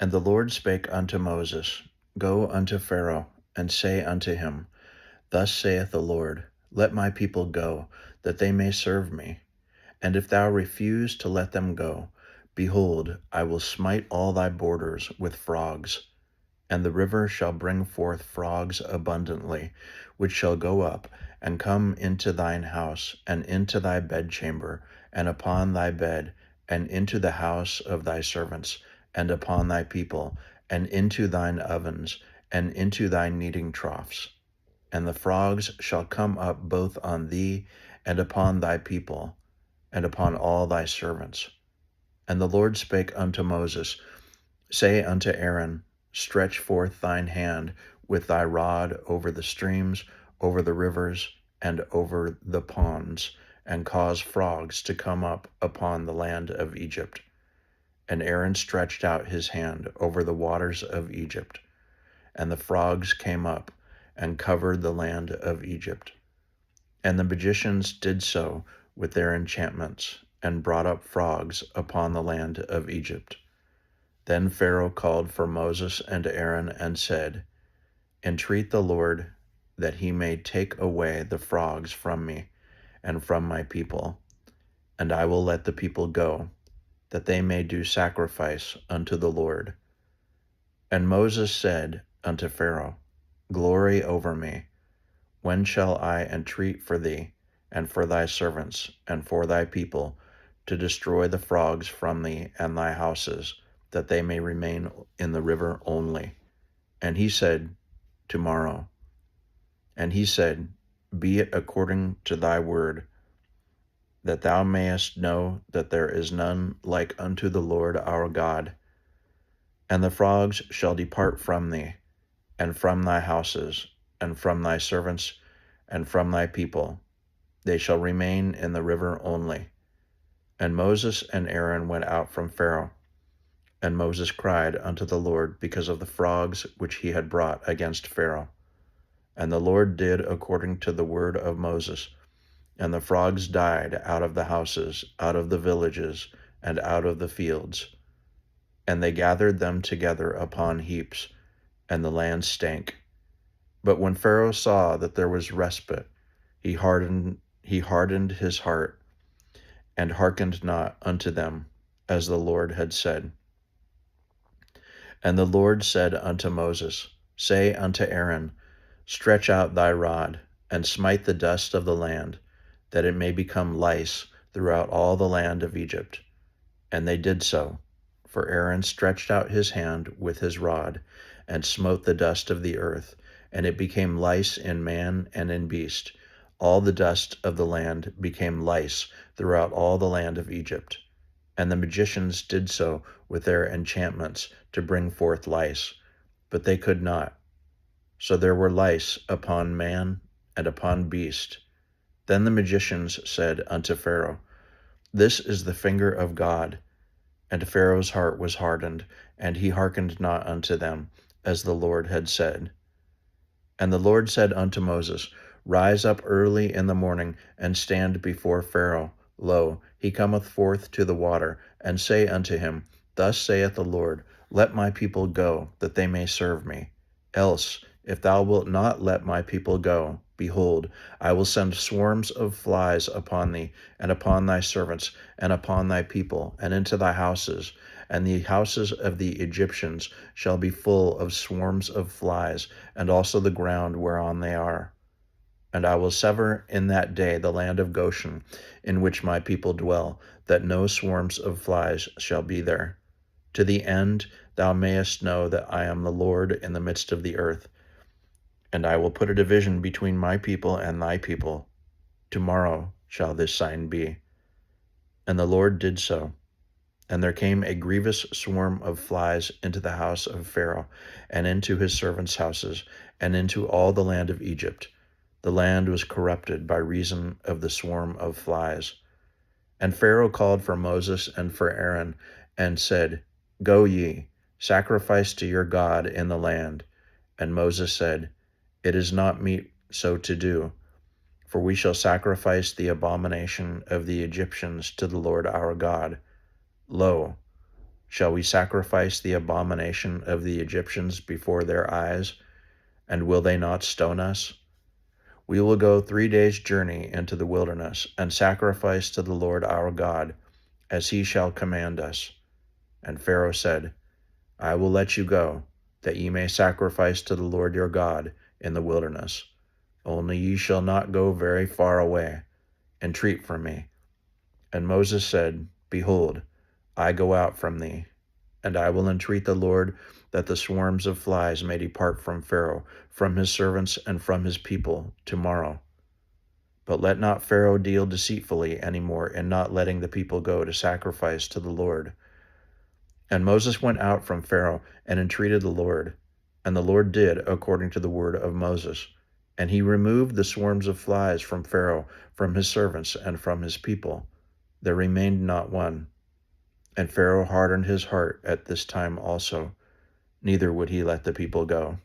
And the Lord spake unto Moses, Go unto Pharaoh, and say unto him, Thus saith the Lord, Let my people go, that they may serve me. And if thou refuse to let them go, behold, I will smite all thy borders with frogs. And the river shall bring forth frogs abundantly, which shall go up, and come into thine house, and into thy bedchamber, and upon thy bed, and into the house of thy servants, and upon thy people, and into thine ovens, and into thy kneading troughs. And the frogs shall come up both on thee, and upon thy people, and upon all thy servants. And the Lord spake unto Moses, Say unto Aaron, Stretch forth thine hand with thy rod over the streams, over the rivers, and over the ponds, and cause frogs to come up upon the land of Egypt. And Aaron stretched out his hand over the waters of Egypt, and the frogs came up and covered the land of Egypt. And the magicians did so with their enchantments, and brought up frogs upon the land of Egypt. Then Pharaoh called for Moses and Aaron and said, Entreat the Lord that he may take away the frogs from me and from my people, and I will let the people go, that they may do sacrifice unto the Lord. And Moses said unto Pharaoh, Glory over me. When shall I entreat for thee, and for thy servants, and for thy people, to destroy the frogs from thee and thy houses, that they may remain in the river only? And he said, Tomorrow. And he said, Be it according to thy word, that thou mayest know that there is none like unto the Lord our God. And the frogs shall depart from thee, and from thy houses, and from thy servants, and from thy people. They shall remain in the river only. And Moses and Aaron went out from Pharaoh. And Moses cried unto the Lord because of the frogs which he had brought against Pharaoh. And the Lord did according to the word of Moses. And the frogs died out of the houses, out of the villages, and out of the fields. And they gathered them together upon heaps, and the land stank. But when Pharaoh saw that there was respite, he hardened his heart, and hearkened not unto them, as the Lord had said. And the Lord said unto Moses, Say unto Aaron, Stretch out thy rod, and smite the dust of the land, that it may become lice throughout all the land of Egypt. And they did so, for Aaron stretched out his hand with his rod, and smote the dust of the earth, and it became lice in man and in beast. All the dust of the land became lice throughout all the land of Egypt. And the magicians did so with their enchantments to bring forth lice, but they could not. So there were lice upon man and upon beast. Then the magicians said unto Pharaoh, This is the finger of God. And Pharaoh's heart was hardened, and he hearkened not unto them, as the Lord had said. And the Lord said unto Moses, Rise up early in the morning, and stand before Pharaoh. Lo, he cometh forth to the water, and say unto him, Thus saith the Lord, Let my people go, that they may serve me. Else, if thou wilt not let my people go, behold, I will send swarms of flies upon thee, and upon thy servants, and upon thy people, and into thy houses, and the houses of the Egyptians shall be full of swarms of flies, and also the ground whereon they are. And I will sever in that day the land of Goshen, in which my people dwell, that no swarms of flies shall be there, to the end thou mayest know that I am the Lord in the midst of the earth. And I will put a division between my people and thy people. Tomorrow shall this sign be. And the Lord did so. And there came a grievous swarm of flies into the house of Pharaoh, and into his servants' houses, and into all the land of Egypt. The land was corrupted by reason of the swarm of flies. And Pharaoh called for Moses and for Aaron, and said, Go ye, sacrifice to your God in the land. And Moses said, It is not meet so to do, for we shall sacrifice the abomination of the Egyptians to the Lord our God. Lo, Shall we sacrifice the abomination of the Egyptians before their eyes, and will they not stone us? We will go 3 days' journey into the wilderness, and sacrifice to the Lord our God, as he shall command us. And Pharaoh said, I will let you go, that ye may sacrifice to the Lord your God in the wilderness. Only ye shall not go very far away. Entreat for me. And Moses said, Behold, I go out from thee, and I will entreat the Lord that the swarms of flies may depart from Pharaoh, from his servants, and from his people tomorrow. But let not Pharaoh deal deceitfully any more in not letting the people go to sacrifice to the Lord. And Moses went out from Pharaoh and entreated the Lord. And the Lord did according to the word of Moses. And he removed the swarms of flies from Pharaoh, from his servants, and from his people. There remained not one. And Pharaoh hardened his heart at this time also, neither would he let the people go.